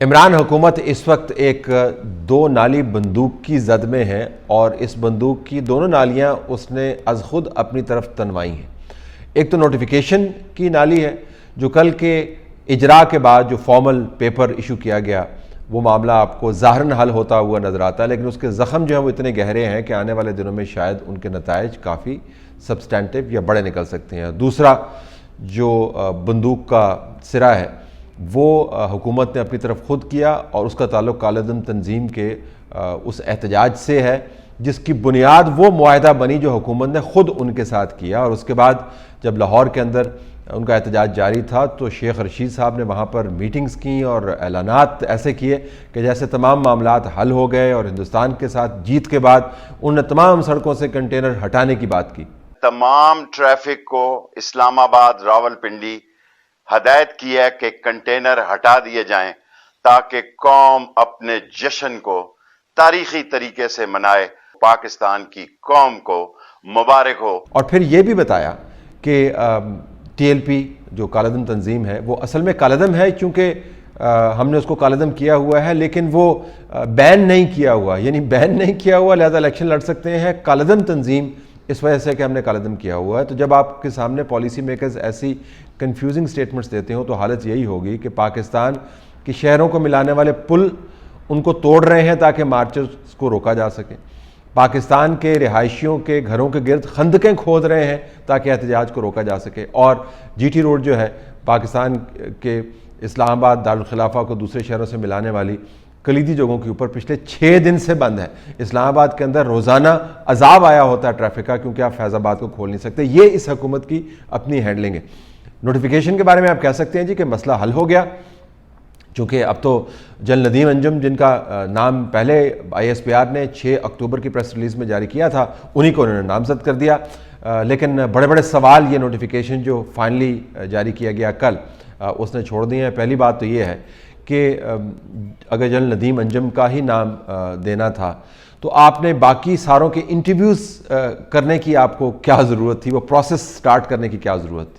عمران حکومت اس وقت ایک دو نالی بندوق کی زد میں ہے اور اس بندوق کی دونوں نالیاں اس نے از خود اپنی طرف تنوائی ہیں۔ ایک تو نوٹیفیکیشن کی نالی ہے جو کل کے اجرا کے بعد جو فارمل پیپر ایشو کیا گیا وہ معاملہ آپ کو ظاہراً حل ہوتا ہوا نظر آتا ہے، لیکن اس کے زخم جو ہیں وہ اتنے گہرے ہیں کہ آنے والے دنوں میں شاید ان کے نتائج کافی سبسٹینٹیو یا بڑے نکل سکتے ہیں۔ دوسرا جو بندوق کا سرا ہے وہ حکومت نے اپنی طرف خود کیا اور اس کا تعلق کالعدم تنظیم کے اس احتجاج سے ہے جس کی بنیاد وہ معاہدہ بنی جو حکومت نے خود ان کے ساتھ کیا، اور اس کے بعد جب لاہور کے اندر ان کا احتجاج جاری تھا تو شیخ رشید صاحب نے وہاں پر میٹنگز کیں اور اعلانات ایسے کیے کہ جیسے تمام معاملات حل ہو گئے، اور ہندوستان کے ساتھ جیت کے بعد انہوں نے تمام سڑکوں سے کنٹینر ہٹانے کی بات کی۔ تمام ٹریفک کو اسلام آباد راولپنڈی ہدایت کی ہے کہ کنٹینر ہٹا دیے جائیں تاکہ قوم اپنے جشن کو تاریخی طریقے سے منائے، پاکستان کی قوم کو مبارک ہو۔ اور پھر یہ بھی بتایا کہ ٹی ایل پی جو کالعدم تنظیم ہے وہ اصل میں کالعدم ہے چونکہ ہم نے اس کو کالعدم کیا ہوا ہے لیکن وہ بین نہیں کیا ہوا، یعنی بین نہیں کیا ہوا لہذا الیکشن لڑ سکتے ہیں۔ کالعدم تنظیم اس وجہ سے کہ ہم نے کالعدم کیا ہوا ہے۔ تو جب آپ کے سامنے پالیسی میکرز ایسی کنفیوزنگ سٹیٹمنٹس دیتے ہوں تو حالت یہی ہوگی کہ پاکستان کی شہروں کو ملانے والے پل ان کو توڑ رہے ہیں تاکہ مارچز کو روکا جا سکے، پاکستان کے رہائشیوں کے گھروں کے گرد خندقیں کھود رہے ہیں تاکہ احتجاج کو روکا جا سکے، اور جی ٹی روڈ جو ہے پاکستان کے اسلام آباد دارالخلافہ کو دوسرے شہروں سے ملانے والی کلیدی جگہوں کے اوپر پچھلے 6 دن سے بند ہے۔ اسلام آباد کے اندر روزانہ عذاب آیا ہوتا ہے ٹریفک کا کیونکہ آپ فیض آباد کو کھول نہیں سکتے۔ یہ اس حکومت کی اپنی ہینڈلنگ ہے۔ نوٹیفیکیشن کے بارے میں آپ کہہ سکتے ہیں جی کہ مسئلہ حل ہو گیا، چونکہ اب تو جنرل ندیم انجم جن کا نام پہلے آئی ایس پی آر نے 6 اکتوبر کی پریس ریلیز میں جاری کیا تھا انہی کو انہوں نے نامزد کر دیا، لیکن بڑے بڑے سوال یہ نوٹیفیکیشن جو فائنلی جاری کیا گیا کل اس نے چھوڑ دیے ہیں۔ پہلی بات تو یہ ہے کہ اگر جنرل ندیم انجم کا ہی نام دینا تھا تو آپ نے باقی ساروں کے انٹرویوز کرنے کی آپ کو کیا ضرورت تھی، وہ پروسیس سٹارٹ کرنے کی کیا ضرورت تھی؟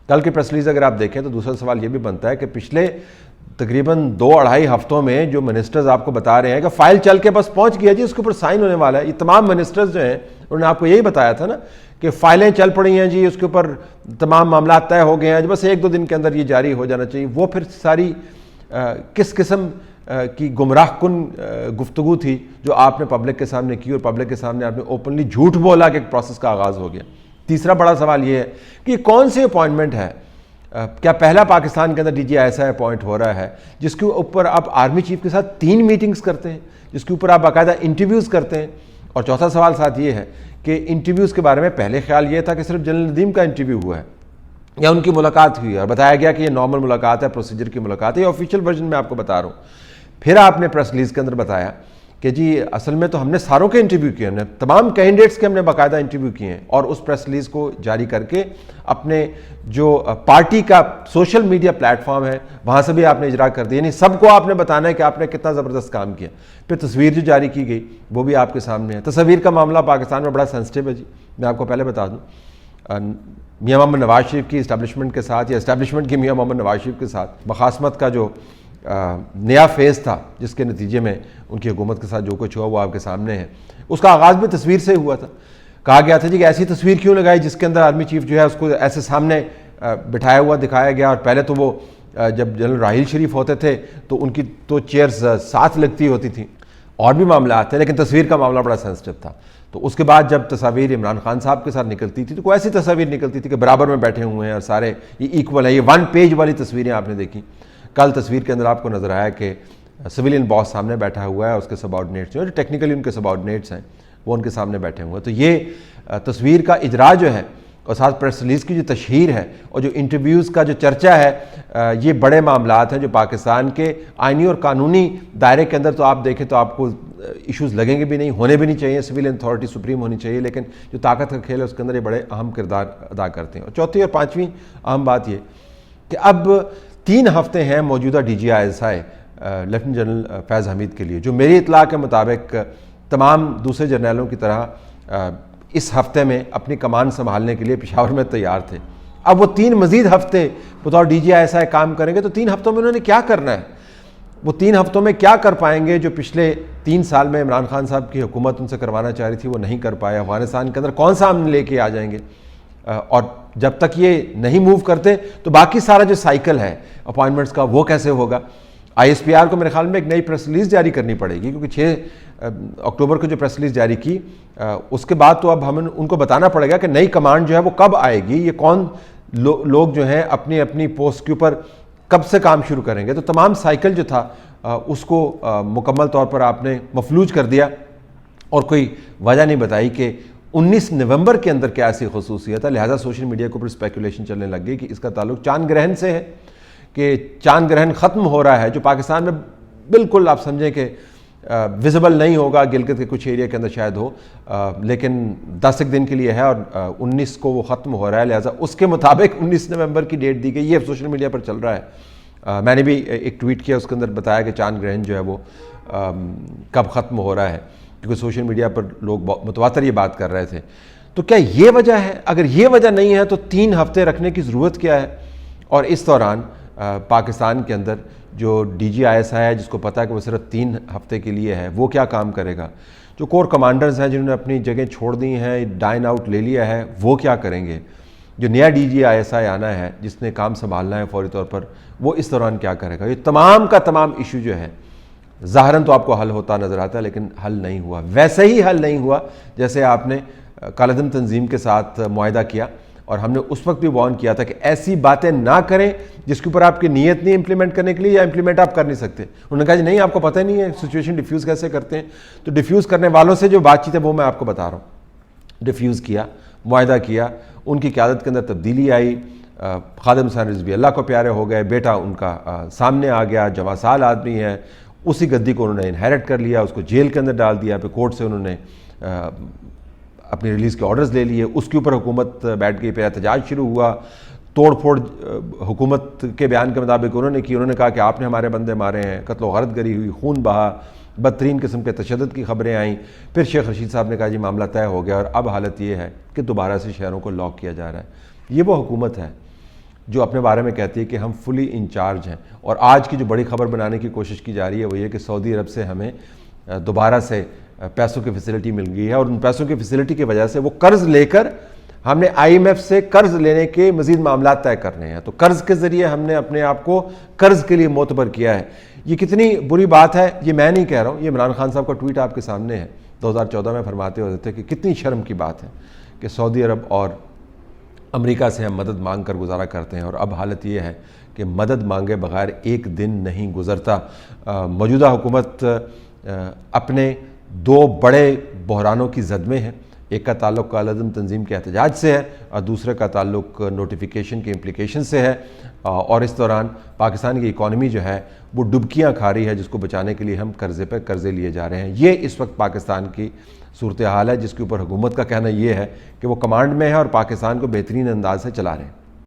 کل کی پریس ریلیز اگر آپ دیکھیں تو دوسرا سوال یہ بھی بنتا ہے کہ پچھلے تقریباً 2-2.5 ہفتوں میں جو منسٹرز آپ کو بتا رہے ہیں کہ فائل چل کے بس پہنچ گیا جی اس کے اوپر سائن ہونے والا ہے، یہ تمام منسٹرز جو ہیں انہوں نے آپ کو یہی بتایا تھا نا کہ فائلیں چل پڑی ہیں جی، اس کے اوپر تمام معاملات طے ہو گئے ہیں، بس 1-2 دن کے اندر یہ جاری ہو جانا چاہیے۔ وہ پھر ساری کس قسم کی گمراہ کن گفتگو تھی جو آپ نے پبلک کے سامنے کی، اور پبلک کے سامنے آپ نے اوپنلی جھوٹ بولا کہ ایک پروسیس کا آغاز ہو گیا۔ تیسرا بڑا سوال یہ ہے کہ یہ کون سی اپوائنٹمنٹ ہے؟ کیا پہلا پاکستان کے اندر ڈی جی ایسا اپوائنٹ ہو رہا ہے جس کے اوپر آپ آرمی چیف کے ساتھ 3 میٹنگز کرتے ہیں، جس کے اوپر آپ باقاعدہ انٹرویوز کرتے ہیں؟ اور چوتھا سوال ساتھ یہ ہے کہ انٹرویوز کے بارے میں پہلے خیال یہ تھا کہ صرف جنرل ندیم کا انٹرویو ہوا ہے یا ان کی ملاقات ہوئی ہے اور بتایا گیا کہ یہ نارمل ملاقات ہے، پروسیجر کی ملاقات ہے، یہ آفیشیل ورژن میں آپ کو بتا رہا ہوں۔ پھر آپ نے پریس ریلیز کے اندر بتایا کہ جی اصل میں تو ہم نے ساروں کے انٹرویو کیے، ہم نے تمام کینڈیڈیٹس کے ہم نے باقاعدہ انٹرویو کیے ہیں، اور اس پریس ریلیز کو جاری کر کے اپنے جو پارٹی کا سوشل میڈیا پلیٹ فارم ہے وہاں سے بھی آپ نے اجرا کر دیا، یعنی سب کو آپ نے بتانا ہے کہ آپ نے کتنا زبردست کام کیا۔ پھر تصویر جو جاری کی گئی وہ بھی آپ کے سامنے ہے۔ تصویر کا معاملہ پاکستان میں بڑا سینسٹیو ہے جی، میں آپ کو پہلے بتا دوں، میاں محمد نواز شریف کی اسٹیبلشمنٹ کے ساتھ یا اسٹیبلشمنٹ کی میاں محمد نواز شریف کے ساتھ مخاصمت کا جو نیا فیز تھا جس کے نتیجے میں ان کی حکومت کے ساتھ جو کچھ ہوا وہ آپ کے سامنے ہے، اس کا آغاز بھی تصویر سے ہوا تھا۔ کہا گیا تھا جی کہ ایسی تصویر کیوں لگائی جس کے اندر آرمی چیف جو ہے اس کو ایسے سامنے بٹھایا ہوا دکھایا گیا، اور پہلے تو وہ جب جنرل راحیل شریف ہوتے تھے تو ان کی تو چیئرز ساتھ لگتی ہوتی تھیں، اور بھی معاملات ہیں، لیکن تصویر کا معاملہ بڑا سینسٹیو تھا۔ تو اس کے بعد جب تصاویر عمران خان صاحب کے ساتھ نکلتی تھی تو کوئی ایسی تصاویر نکلتی تھی کہ برابر میں بیٹھے ہوئے ہیں اور سارے یہ ایکول ہیں، یہ 1 پیج والی تصویریں آپ نے دیکھی۔ کل تصویر کے اندر آپ کو نظر آیا کہ سویلین باس سامنے بیٹھا ہوا ہے، اس کے سبارڈینیٹس جو ٹیکنیکلی ان کے سبارڈینیٹس ہیں وہ ان کے سامنے بیٹھے ہوئے ہیں۔ تو یہ تصویر کا اجرا جو ہے اور ساتھ پریس ریلیز کی جو تشہیر ہے اور جو انٹرویوز کا جو چرچا ہے، یہ بڑے معاملات ہیں جو پاکستان کے آئینی اور قانونی دائرے کے اندر تو آپ دیکھیں تو آپ کو ایشوز لگیں گے بھی نہیں، ہونے بھی نہیں چاہیے، سول اتھارٹی سپریم ہونی چاہیے، لیکن جو طاقت کا کھیل ہے اس کے اندر یہ بڑے اہم کردار ادا کرتے ہیں۔ اور چوتھی اور پانچویں اہم بات یہ کہ اب 3 ہفتے ہیں موجودہ D G I S I lieutenant general Faiz Hameed کے لیے، جو میری اطلاع کے مطابق تمام دوسرے جرنیلوں کی طرح اس ہفتے میں اپنی کمان سنبھالنے کے لیے پشاور میں تیار تھے۔ اب وہ 3 مزید ہفتے بطور ڈی جی آئی ایس آئی کام کریں گے تو 3 ہفتوں میں انہوں نے کیا کرنا ہے؟ وہ 3 ہفتوں میں کیا کر پائیں گے جو پچھلے 3 سال میں عمران خان صاحب کی حکومت ان سے کروانا چاہ رہی تھی وہ نہیں کر پائے. افغانستان کے اندر کون سا ہم لے کے آ جائیں گے, اور جب تک یہ نہیں موو کرتے تو باقی سارا جو سائیکل ہے اپوائنٹمنٹس کا وہ کیسے ہوگا. آئی ایس پی آر کو میرے خیال میں ایک نئی پریس ریلیز جاری کرنی پڑے گی, کیونکہ 6 اکتوبر کو جو پریس ریلیز جاری کی اس کے بعد تو اب ہمیں ان کو بتانا پڑے گا کہ نئی کمانڈ جو ہے وہ کب آئے گی, یہ کون لوگ جو ہیں اپنی اپنی پوسٹ کے اوپر کب سے کام شروع کریں گے. تو تمام سائیکل جو تھا اس کو مکمل طور پر آپ نے مفلوج کر دیا, اور کوئی وجہ نہیں بتائی کہ 19 نومبر کے اندر کیا ایسی خصوصیت ہے. لہٰذا سوشل میڈیا کے اوپر اسپیکولیشن چلنے لگ گئی کہ اس کا تعلق چاند گرہن سے ہے, کہ چاند گرہن ختم ہو رہا ہے جو پاکستان میں بالکل آپ سمجھیں کہ ویزیبل نہیں ہوگا, گلگت کے کچھ ایریا کے اندر شاید ہو, لیکن 10 دن کے لیے ہے اور 19 کو وہ ختم ہو رہا ہے. لہٰذا اس کے مطابق 19 نومبر کی ڈیٹ دی گئی. یہ سوشل میڈیا پر چل رہا ہے. میں نے بھی ایک ٹویٹ کیا, اس کے اندر بتایا کہ چاند گرہن جو ہے وہ کب ختم ہو رہا ہے, کیونکہ سوشل میڈیا پر لوگ متواتر یہ بات کر رہے تھے. تو کیا یہ وجہ ہے؟ اگر یہ وجہ نہیں ہے تو 3 ہفتے رکھنے کی ضرورت کیا ہے؟ اور اس دوران پاکستان کے اندر جو ڈی جی آئی ایس آئی ہے, جس کو پتہ ہے کہ وہ صرف 3 ہفتے کے لیے ہے, وہ کیا کام کرے گا؟ جو کور کمانڈرز ہیں جنہوں نے اپنی جگہ چھوڑ دی ہیں, ڈائن آؤٹ لے لیا ہے, وہ کیا کریں گے؟ جو نیا ڈی جی آئی ایس آئی آنا ہے جس نے کام سنبھالنا ہے فوری طور پر, وہ اس دوران کیا کرے گا؟ یہ تمام کا تمام ایشو جو ہے ظاہراً تو آپ کو حل ہوتا نظر آتا ہے, لیکن حل نہیں ہوا. ویسے ہی حل نہیں ہوا جیسے آپ نے کالعدم تنظیم کے ساتھ معاہدہ کیا, اور ہم نے اس وقت بھی وارن کیا تھا کہ ایسی باتیں نہ کریں جس کے اوپر آپ کی نیت نہیں امپلیمنٹ کرنے کے لیے, یا امپلیمنٹ آپ کر نہیں سکتے. انہوں نے کہا جی نہیں, آپ کو پتہ نہیں ہے سچویشن ڈیفیوز کیسے کرتے ہیں. تو ڈیفیوز کرنے والوں سے جو بات چیت ہے وہ میں آپ کو بتا رہا ہوں. ڈیفیوز کیا, معاہدہ کیا, ان کی قیادت کے اندر تبدیلی آئی, خادم حسین رضوی اللہ کو پیارے ہو گئے, بیٹا ان کا سامنے آ گیا, جواں سال آدمی ہے, اسی گدی کو انہوں نے انہیرٹ کر لیا, اس کو جیل کے اندر ڈال دیا, پھر کورٹ سے انہوں نے اپنی ریلیز کے آرڈرز لے لیے, اس کے اوپر حکومت بیٹھ گئی, پھر احتجاج شروع ہوا, توڑ پھوڑ حکومت کے بیان کے مطابق انہوں نے کی. انہوں نے کہا کہ آپ نے ہمارے بندے مارے ہیں, قتل و غارت گری ہوئی, خون بہا, بدترین قسم کے تشدد کی خبریں آئیں. پھر شیخ رشید صاحب نے کہا جی معاملہ طے ہو گیا, اور اب حالت یہ ہے کہ دوبارہ سے شہروں کو لاک کیا جا رہا ہے. یہ وہ حکومت ہے جو اپنے بارے میں کہتی ہے کہ ہم فلی انچارج ہیں. اور آج کی جو بڑی خبر بنانے کی کوشش کی جا رہی ہے وہ یہ کہ سعودی عرب سے ہمیں دوبارہ سے پیسوں کی فیسلٹی مل گئی ہے, اور ان پیسوں کی فیسلٹی کی وجہ سے وہ قرض لے کر ہم نے آئی ایم ایف سے قرض لینے کے مزید معاملات طے کرنے ہیں. تو قرض کے ذریعے ہم نے اپنے آپ کو قرض کے لیے معتبر کیا ہے. یہ کتنی بری بات ہے یہ میں نہیں کہہ رہا ہوں, یہ عمران خان صاحب کا ٹویٹ آپ کے سامنے ہے. 2014 میں فرماتے ہوتے تھے کہ کتنی شرم کی بات ہے کہ سعودی عرب اور امریکہ سے ہم مدد مانگ کر گزارا کرتے ہیں, اور اب حالت یہ ہے کہ مدد مانگے بغیر ایک دن نہیں گزرتا. موجودہ حکومت اپنے 2 بڑے بحرانوں کی زد میں ہے. ایک کا تعلق کالعدم تنظیم کے احتجاج سے ہے, اور دوسرے کا تعلق نوٹیفیکیشن کے امپلیکیشن سے ہے. اور اس دوران پاکستان کی اکانومی جو ہے وہ ڈبکیاں کھا رہی ہے, جس کو بچانے کے لیے ہم قرضے پہ قرضے لیے جا رہے ہیں. یہ اس وقت پاکستان کی صورتحال ہے, جس کے اوپر حکومت کا کہنا یہ ہے کہ وہ کمانڈ میں ہے اور پاکستان کو بہترین انداز سے چلا رہے ہیں.